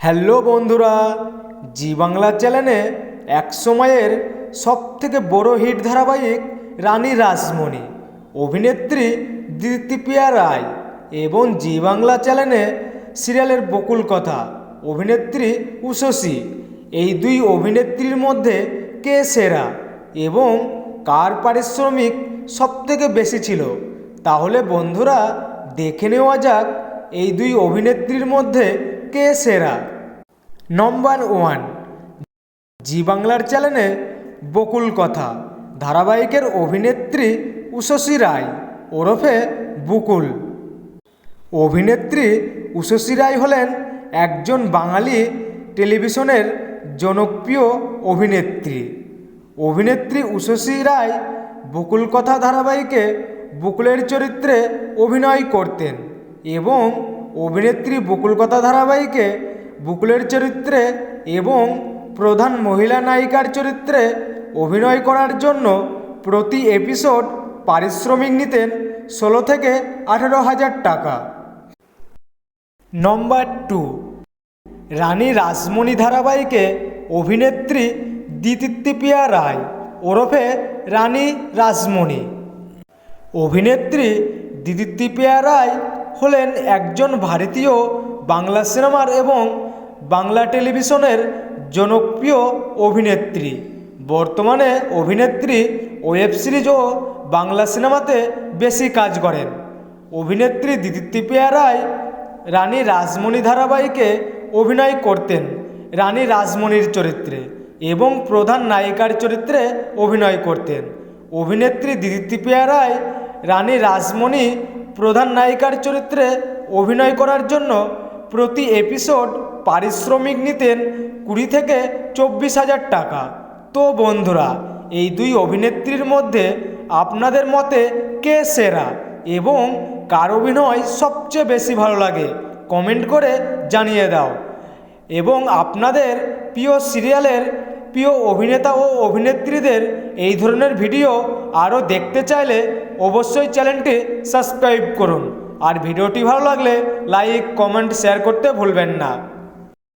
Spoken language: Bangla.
হ্যালো বন্ধুরা, জি বাংলা চ্যানেলে এক সময়ের সবথেকে বড় হিট ধারাবাহিক রানী রাসমণি, অভিনেত্রী দীপ্তিপ্রিয়া রায় এবং জি বাংলা চ্যানেলে সিরিয়ালের বকুল কথা অভিনেত্রী উষসী, এই দুই অভিনেত্রীর মধ্যে কে সেরা এবং কার পারিশ্রমিক সবথেকে বেশি ছিল? তাহলে বন্ধুরা দেখে নেওয়া যাক এই দুই অভিনেত্রীর মধ্যে কে সেরা। নম্বর 1, জি বাংলার চ্যানেলে বকুল কথা ধারাবাহিকের অভিনেত্রী উষসী রায় ওরফে বুকুল। অভিনেত্রী উষসী রায় হলেন একজন বাঙালি টেলিভিশনের জনপ্রিয় অভিনেত্রী। অভিনেত্রী উষসী রায় বকুল কথা ধারাবাহিকে বুকুলের চরিত্রে অভিনয় করতেন এবং অভিনেত্রী বকুল কথা ধারাবাহিকে বুকুলের চরিত্রে এবং প্রধান মহিলা নায়িকার চরিত্রে অভিনয় করার জন্য প্রতি এপিসোড পারিশ্রমিক নিতেন 16 থেকে 18,000 টাকা। নম্বর 2, রানী রাসমণি ধারাবাহিকে অভিনেত্রী দীপ্তিপ্রিয়া রায় ওরফে রানী রাসমণি। অভিনেত্রী দীপ্তিপ্রিয়া রায় হলেন একজন ভারতীয় বাংলা সিনেমার এবং বাংলা টেলিভিশনের জনপ্রিয় অভিনেত্রী। বর্তমানে অভিনেত্রী ওয়েব সিরিজ ও বাংলা সিনেমাতে বেশি কাজ করেন। অভিনেত্রী দীপ্তিপ্রিয়া রায় রানী রাসমণি ধারাবাহিকে অভিনয় করতেন রানী রাসমণির চরিত্রে এবং প্রধান নায়িকার চরিত্রে অভিনয় করতেন। অভিনেত্রী দীপ্তিপ্রিয়া রায় রানী রাসমণি প্রধান নায়িকার চরিত্রে অভিনয় করার জন্য প্রতি এপিসোড পারিশ্রমিক নিতেন 20 থেকে 24,000 টাকা। তো বন্ধুরা, এই দুই অভিনেত্রীর মধ্যে আপনাদের মতে কে সেরা এবং কার অভিনয় সবচেয়ে বেশি ভালো লাগে কমেন্ট করে জানিয়ে দাও। এবং আপনাদের প্রিয় সিরিয়ালের প্রিয় অভিনেতা ও অভিনেত্রীদের এই ধরনের ভিডিও আরও দেখতে চাইলে অবশ্যই চ্যানেলটি সাবস্ক্রাইব করুন। আর ভিডিওটি ভালো লাগলে লাইক, কমেন্ট, শেয়ার করতে ভুলবেন না।